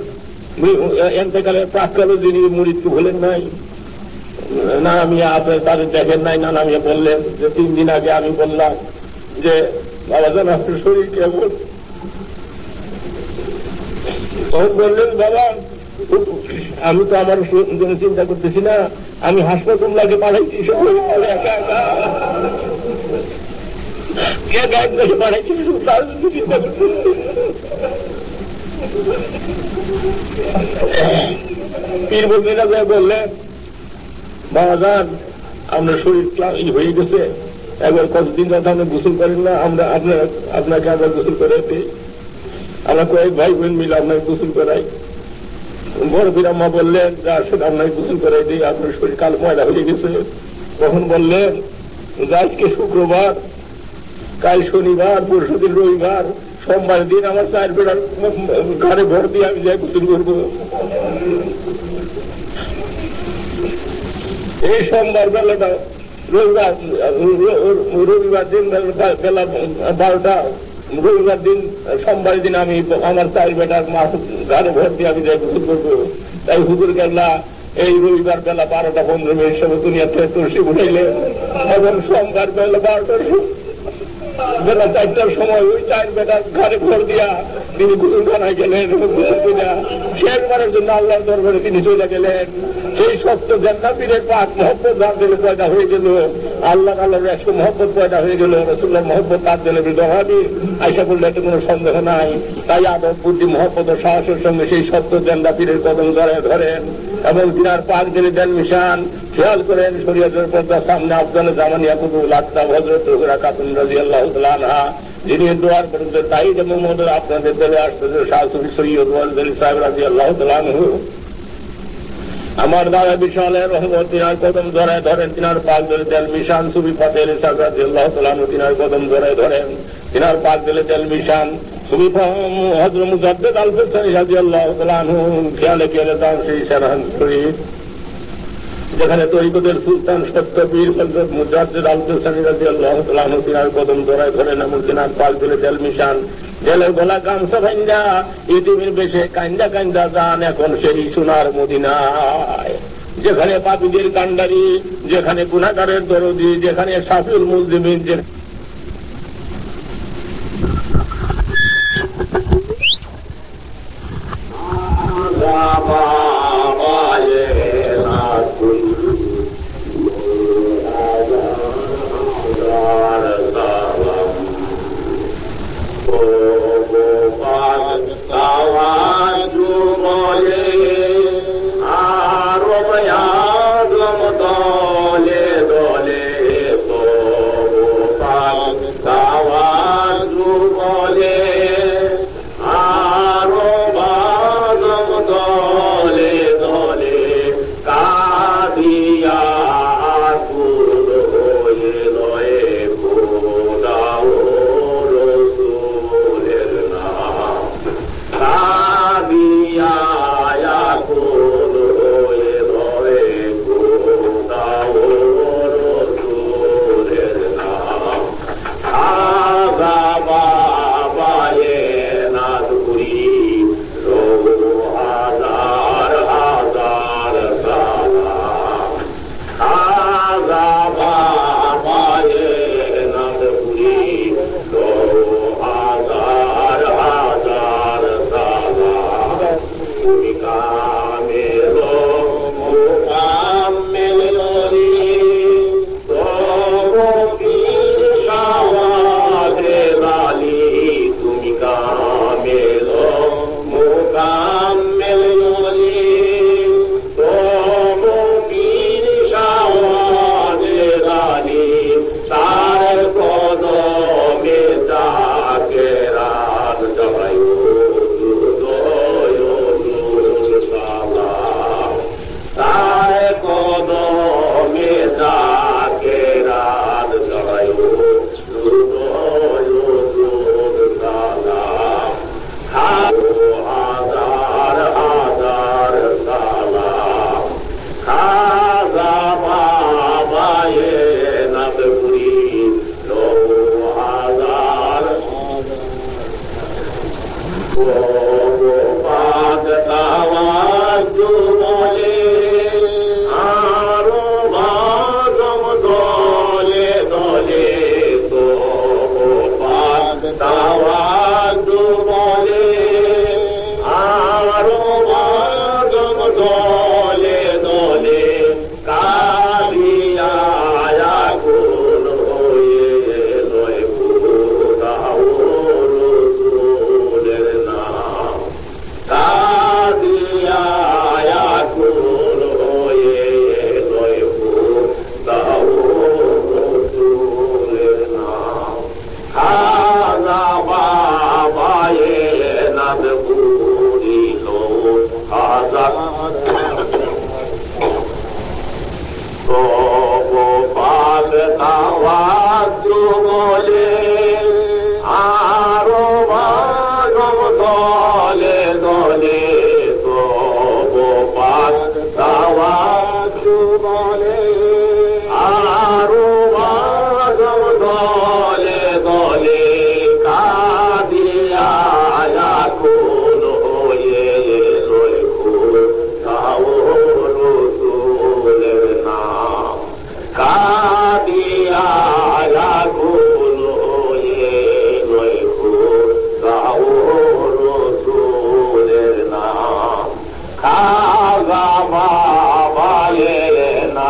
এতেকালে প্রাককালে যিনি মুরিদকে ভুলেন নাই, না আমি তাদের দেখেন নাই, না আমি বললেন যে 3 দিন আগে আমি বললাম যে বাবা জান আপনার শরীর কেমন? তখন বললেন, বাবা আমি তো আমার জন্য চিন্তা করতেছি না, আমি হাসপাতালকে পাঠাইছি একা একা পাঠাইছি, তার জন্য চিন্তা করতেছি। পীর বন্ধুরা বললেন, বাবা জান আপনার শরীর ক্লান্তি হয়ে গেছে, একবার কতদিন যাতে আপনি গোসল করেন না, আপনাকে আবার গোসল করাইতে, আমরা কয়েক ভাই বোন মিলে আপনাকে গোসল করাই। বড় পীর আম্মা বললেন যে আসলে আপনাকে গোসল করাই দিই, আপনার শরীর কাল ময়লা হয়ে গেছে। তখন বললেন যে আজকে শুক্রবার, কাল শনিবার, পরশুদিন রবিবার, সোমবার দিন আমার 4 বেলার ঘরে ভর দিয়ে আমি যাই গোসল করবো। এই সোমবার বেলাটা রবিবার দিন বেলা রবিবার দিন সোমবার দিন আমি আমার 4 বেটার মা ঘরে ভোট দিয়ে আমি যাই হুজুর করবো। তাই হুজুর কেবলা এই রবিবার বেলা 12টা 15 মিনিট সময় দুনিয়া থেকে তুলসী উঠাইলেন এবং সোমবার বেলা 12টার বেলা 4টার সময় ওই 4 বেটার ঘরে ভোট দিয়া তিনি গুসলখানায় গেলেন। শেষবারের জন্য আল্লাহর দরবারে তিনি চলে গেলেন। সেই সত্য জান্নাতীদের পাক মহব্বত তার দিলে পয়দা হয়ে গেল, আল্লাহ আল্লাহর এত মহব্বত পয়দা হয়ে গেল, রাসূলুল্লাহ মহব্বত তার দিলে বিদহাবি আয়সা বললে এতে কোনো সন্দেহ নাই। তাই আদব বুদ্ধি মহব্বত ও সাহসের সঙ্গে সেই সত্য জান্নাতীদের কদম ধরেন এবং তিনার পাক দিলে দেন মিশান খেয়াল করেন। শরীয়তের পর্দার সামনে আফজাল জামানিয়া কুতুবুল আকতাব হযরত রুকনা খাতুন রাদিয়াল্লাহু তাআলা আনহা যিনি দোয়ার করেন তাই যে মোহাম্মদ আপনাদের দলে আসতেছে শাহ সুফি সৈয়দ ওয়াজদারি সাহেব রাদিয়াল্লাহু তাআলা আনহু। আমার দাদা বিশালের রহমত তিনার কদম ধরেন। তিনার পাক দিলে দেন মিশান সুফি ফাতে আলী সাহেব রাদিয়াল্লাহু তাআলা আনহু তিনার কদম ধরেন। তিনার পাক দিলে দেন মিশান সুফি হযরত মুজাদ্দিদ আল-ফিসানি রাদিয়াল্লাহু তাআলা আনহু খেয়ালে দাও সেই সারাহান শরীফ যেখানে তরিকতের সুলতান সত্য পীর হযরত মুজাদ্দিদ আল-ফিসানি রাদিয়াল্লাহু তাআলা আনহু তিনার কদম ধরেন এবং তিনার পাক দিলে দেন মিশান জেলের গলা গামছা ভাইন্দা ইতিমের বেশে কান্দা যান এখন সেই সোনার মদিনায়, যেখানে পাপীদের কান্ডারি, যেখানে গুনাহগারের দরদি, যেখানে শাফিউল মুজলিমিন,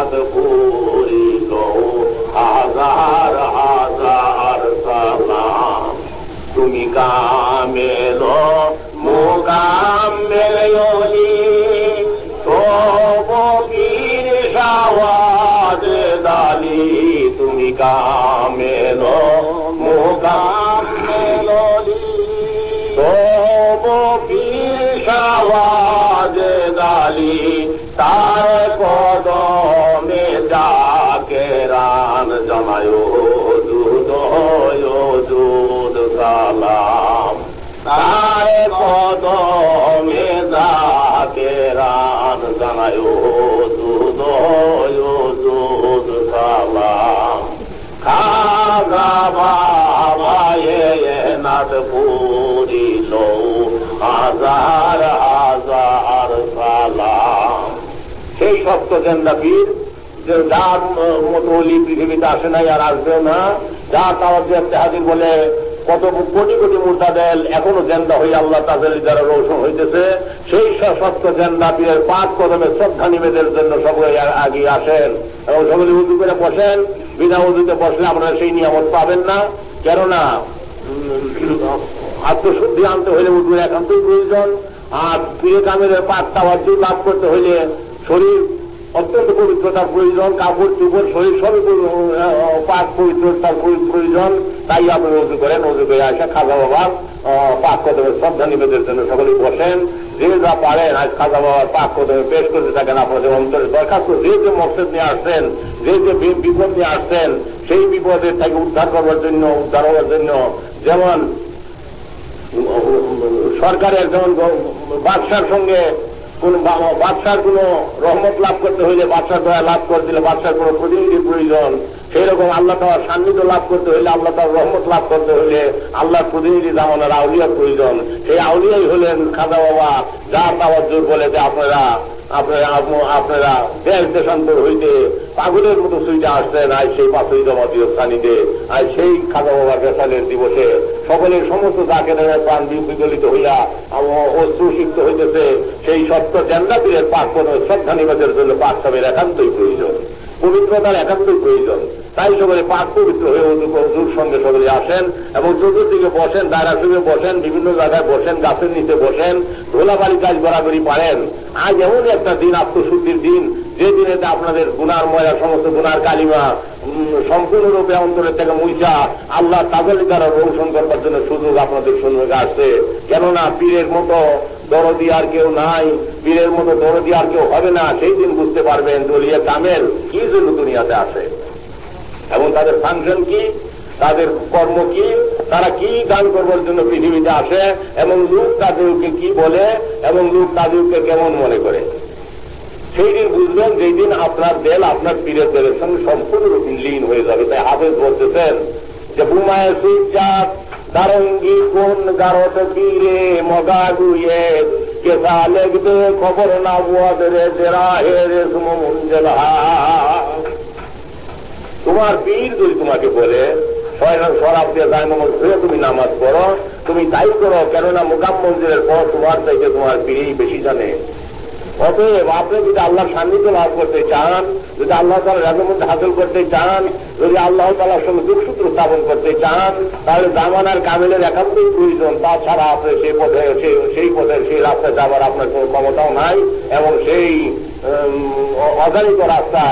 নাদ পুরিল হাজার হাজার সালাম। তুমি কামেল মোকাম্মেল ওলি তববীর শাওয়াদ দালি। তুমি কামেল মোকাম্মেল ওলি তববীর শাওয়াদ দালি। তার কদমে জাকেরান জানায় দুধ দুধ সালাম। তার কদমে জাকেরান জানায় দুধ দুধ সালাম। খাজা বাবা নাদ পুরিল হাজার হাজার সালাম। সেই সত্য জেন্দা পীর যে যার মতো অলি পৃথিবীতে আসে নাই আর আসবেও না, যা তাওয়াজ্জুহ হাজির বলে কত কোটি কোটি মুরতাদেল এখনো জেন্দা হয়ে আল্লাহ তাআলার দ্বারা রোশন হইতেছে। সেই সত্য জেন্দা পীরের পাঁচ কদমে শ্রদ্ধা নিবেদনের জন্য সকলে আগে আসেন এবং সকলে উজু করে বসেন। বিনা উজুতে বসলে আপনারা সেই নিয়ামত পাবেন না। কেননা আত্মশুদ্ধি আনতে হইলে উজুর একান্তই প্রয়োজন। আর পীরে কামেলের পাক তাওয়াজ্জুহ লাভ করতে হইলে শরীর অত্যন্ত পবিত্রতার প্রয়োজন, কাপড় চুপড় শরীর সবই পাক পবিত্রতার প্রয়োজন। তাই আপনি উজু করেন, উজু করে আসে খাজা বাবার পাক কদমে শ্রদ্ধা নিবেদনের জন্য সকলে বসেন। যে যা পারেন আজ খাজা বাবার পাক কদমে পেশ করতে থাকেন আপনাদের অন্তরের দরখাস্ত। যে যে মকসদ নিয়ে আসছেন, যে যে বিপদ নিয়ে আসছেন, সেই বিপদের থেকে উদ্ধার করবার জন্য, উদ্ধার হওয়ার জন্য। যেমন সরকারের যেমন বাদশার সঙ্গে কোন বাদশার কোন রহমত লাভ করতে হইলে, বাদশার দয়া লাভ করতে হলে বাদশার কোন প্রতিনিধির প্রয়োজন। সেই রকম আল্লাহ তাআলার সান্নিধ্য লাভ করতে হইলে, আল্লাহ তাআলার রহমত লাভ করতে হইলে আল্লাহর প্রতিনিধি জামানার আউলিয়ার প্রয়োজন। সেই আউলিয়াই হলেন খাজা বাবা, যার তাওয়াজ্জুহ বলে যে আপনারা দেশ দেশান্তর হইতে পাগলের মতো সুইটা আসছেন। আজ সেই পাঁচই জমাতীয় স্থানীতে আজ সেই খাজা বাবার বেসালের দিবসে সকলের সমস্ত জাকেরের প্রাণ বিগলিত হইয়া অশ্রুসিক্ত হইতেছে। সেই সত্য জেন্দা পীরের পাক কদমে শ্রদ্ধা নিবেদনের জন্য পাক সাহেবের একান্তই প্রয়োজন, পবিত্রতার একান্তই প্রয়োজন। তাই সকলে পাক পবিত্র হয়ে উজুর সঙ্গে সকলে আসেন এবং চতুর্দিকে বসেন, দায়রা শুয়ে বসেন, বিভিন্ন জায়গায় বসেন, গাছের নিচে বসেন, ধোলাবাড়ি কাজ বরাবরই পারেন। আজ এমনই একটা দিন, আত্মশুদ্ধির দিন, যে দিনেতে আপনাদের গুনার ময়লা, সমস্ত গুনার কালিমা সম্পূর্ণরূপে অন্তরের থেকে মুইসা আল্লাহ তাআলার দ্বারা রোশন করবার জন্য সুযোগ আপনাদের সন্মুখে আসছে। কেননা পীরের মতো দরদি আর কেউ নাই, পীরের মতো দরদি আর কেউ হবে না। সেই দিন বুঝতে পারবেন দলিয়া কামেল কি জন্য দুনিয়াতে আসে এবং তাদের ফাংশন কি, তাদের কর্ম কি, তারা কি গান করবার জন্য পৃথিবীতে আসে এবং লোক তাদেরকে কি বলে এবং লোক তাদেরকে কেমন মনে করে। সেই দিন বুঝবেন যেই দিন আপনার দেল আপনার পীরের দেলের সঙ্গে সম্পূর্ণরূপে লীন হয়ে যাবে। তাই হাফেজ বলতেছেন যে বুমায় সুইজাত দারঙ্গি কোন গারত পীরে মগাগুয়ে কেসা লেগবে খবর না বুয়াদরে জেরাহে রেসমু মুনজেলা। তোমার পীর যদি তোমাকে বলে শরাব দিয়ে যায় নামাজ ধরে তুমি নামাজ পড়ো, তুমি তাই করো। কেননা মুকাম মঞ্জিলের পর তোমার চাইতে তোমার পীরই বেশি জানে। অতএব আপনি যদি আল্লাহর সান্নিধ্য লাভ করতে চান, যদি আল্লাহ তাআলার রাজমত হাসিল করতে চান, যদি আল্লাহ তাআলার সঙ্গে যোগসূত্র স্থাপন করতে চান, তাহলে জামানার কামেলের একান্তই প্রয়োজন। তাছাড়া আপনি সেই পথে সেই রাস্তায় যাবার আপনার কোনো ক্ষমতাও নাই এবং সেই অজানিত রাস্তা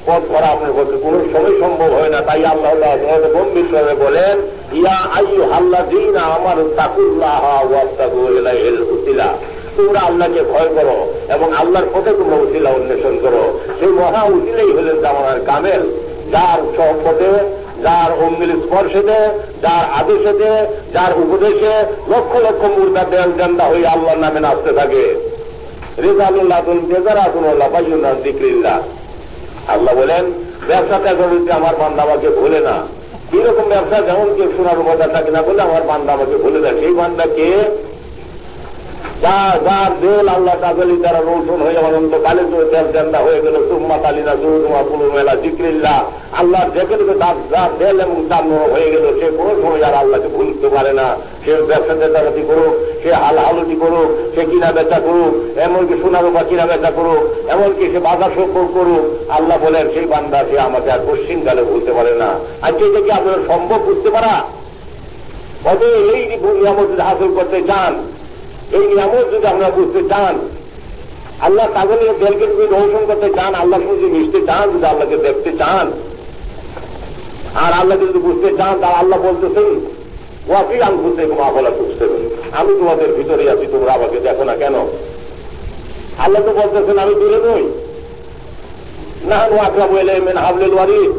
পথ করা আপনার পক্ষে কোনো সময় সম্ভব হয় না। তাই আল্লাহ গম্ভীরভাবে বলেন, ইয়া আইয়ুহাল্লাযীনা আমানু তাকুল্লাহ ওয়াত্তাকু ইলাইহিল উসিলা। তোমরা আল্লাহকে ভয় করো এবং আল্লাহর পথে তোমরা উসিলা অন্বেষণ করো। সেই মহা উসিলাই হলেন জামানার কামেল, যার সহপথে, যার অঙ্গুলি স্পর্শেতে, যার আদেশেতে, যার উপদেশে লক্ষ লক্ষ মুর্দা দেয়াল জান্দা হয়ে আল্লাহর নামে নাচতে থাকে। রিজালুল্লাহ বেজারাতুল্লাহ বাইয়ুনা যিকরিল্লাহ। আল্লাহ বলেন ব্যবসাটা করতে আমার বান্দা আমাকে ভুলে না। কিরকম ব্যবসা, যেমন কেউ সোনার বাজার থাকে না বলে আমার বান্দা আমাকে ভুলে দেয়। সেই বান্দাকে যার দেল আল্লাহ তাআলা দ্বারা রোশন হয়ে অনন্ত কালে তো তেল ঠান্ডা হয়ে গেল। সুম্মা তালিনা জুমা পুরো মেলা জিক্রিল্লাহ, আল্লাহর দেখে যার দেল এবং তার নরম হয়ে গেল, সে কোনো সময় আর আল্লাহকে ভুলতে পারে না। সে ব্যবসা দেদারতি করুক, সে হালহালুটি করুক, সে কিনা বেচা করুক, এমনকি সোনা রূপা কিনা বেচা করুক, এমনকি সে বাজার সফর করুক, আল্লাহ বলেন সেই বান্দা সে আমাকে আর পশ্চিমকালে ভুলতে পারে না। আজকে এটা কি আপনার সম্ভব বুঝতে পারা? অতএব এই নিয়ামত যদি হাসিল করতে চান, এই নিয়ামত যদি আমরা বুঝতে চান, আল্লাহ তাদের দেলকে যদি রোশন করতে চান, আল্লাহর সঙ্গে যদি মিশতে চান, যদি আল্লাহকে দেখতে চান, আর আল্লাহকে যদি বুঝতে চান, তাহলে আল্লাহ বলতেছেন ওয়াফি আনফুসে মাফলা বুঝতে হবে, আমি তোমাদের ভিতরে আছি, তোমরা আমাকে দেখো না কেন? আল্লাহ তো বলতেছেন আমি দূরে নই, না আকরাবু ইলাইহি মিন হাবলিল ওয়ারিদ,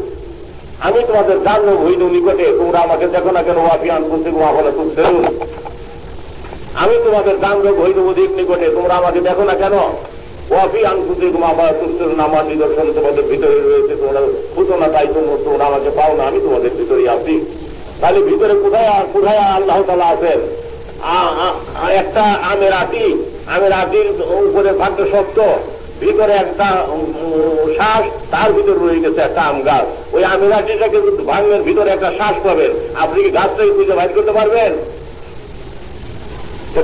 আমি তোমাদের জানো হইল নিকটে, তোমরা আমাকে দেখো না কেন? ওয়াফি আনফুসে মাফলা বুঝতে হবে, আমি তোমাদের জানলো হইল অধিক নিকটে, তোমরা আমাকে দেখো না কেন? ওয়াফি আনফুসে মাফলা বুঝতে হবে, আমার নিদর্শন তোমাদের ভিতরে রয়েছে, তোমরা বুঝো না, তাই তোমরা আমাকে পাও না, আমি তোমাদের ভিতরেই আছি। তাহলে ভিতরে কোথায় আল্লাহ তাআলা আছেন? একটা আমের আটির উপরে থাকতে সত্য, ভিতরে একটা শ্বাস, তার ভিতরে রয়ে গেছে একটা আম গাছ। ওই আমের আটিটাকে যদি ভাঙবেন, ভিতরে একটা শ্বাস পাবেন, আপনি কি গাছটাকে খুঁজে বাইর করতে পারবেন?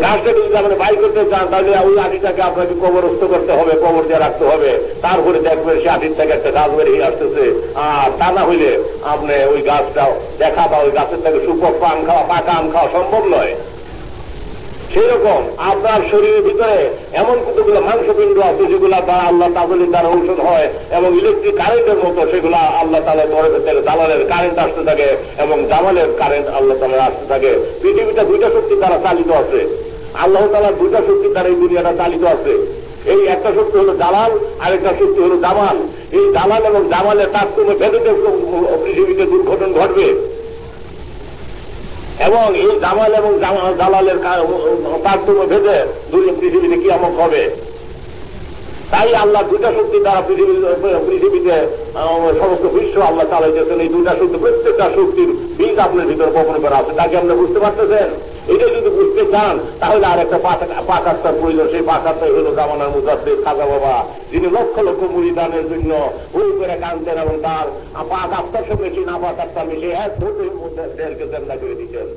গাছটাকে যদি আপনি বাইর করতে চান, তাহলে ওই আটিটাকে আপনাকে কবরস্থ করতে হবে, কবর দিয়ে রাখতে হবে, তারপরে দেখবেন সে আটির থেকে একটা গাছ বেরিয়ে আসতেছে। আর তা না হইলে আপনি ওই গাছটা দেখা বা ওই গাছের থেকে সুপক্ষ আম খাওয়া, পাকা আম খাওয়া সম্ভব নয়। সেরকম আপনার শরীরের ভিতরে এমন কতগুলো মাংসপিণ্ড আছে যেগুলা দ্বারা আল্লাহ তাআলার দ্বারা ঔষধ হয়, এবং ইলেকট্রিক কারেন্টের মতো সেগুলা আল্লাহ তাআলার তরফ থেকে জালালের কারেন্ট আসতে থাকে এবং জামালের কারেন্ট আল্লাহ তাআলার আসতে থাকে। পৃথিবীটা দুইটা শক্তির দ্বারা চালিত আছে, আল্লাহ তাআলার দুইটা শক্তির দ্বারা এই দুনিয়াটা চালিত আছে। এই একটা শক্তি হলো জালাল, আর একটা শক্তি হলো জামাল। এই জালাল এবং জামালের তারতম্য ভেদে পৃথিবীতে দুর্ঘটনা ঘটবে, এবং এই জামাল এবং জালালের তারতম্য ভেদে পৃথিবীতে কিয়ামত হবে। তাই আল্লাহ দুইটা শক্তি দ্বারা পৃথিবীতে সমস্ত বিশ্ব আল্লাহ তাআলা দিয়েছেন। এই দুইটা শক্তি, প্রত্যেকটা শক্তির বীজ আপনার ভিতরে বপন করা আছে, তাকে আপনি বুঝতে পারতেছেন? এটা যদি বুঝতে চান, তাহলে আর একটা পাক আত্মার প্রয়োজন। সেই পাক আত্মাই হল জামানার মুজাদ্দিদ খাজা বাবা, যিনি লক্ষ লক্ষ মুরিদানের জন্য হুই করে কাঁদতেন, এবং তার পাক আত্মার সঙ্গে সেই নাপাক আত্মা মিশে এক ভোটের মধ্যে দেরকে জেন্দা করে দিচ্ছেন।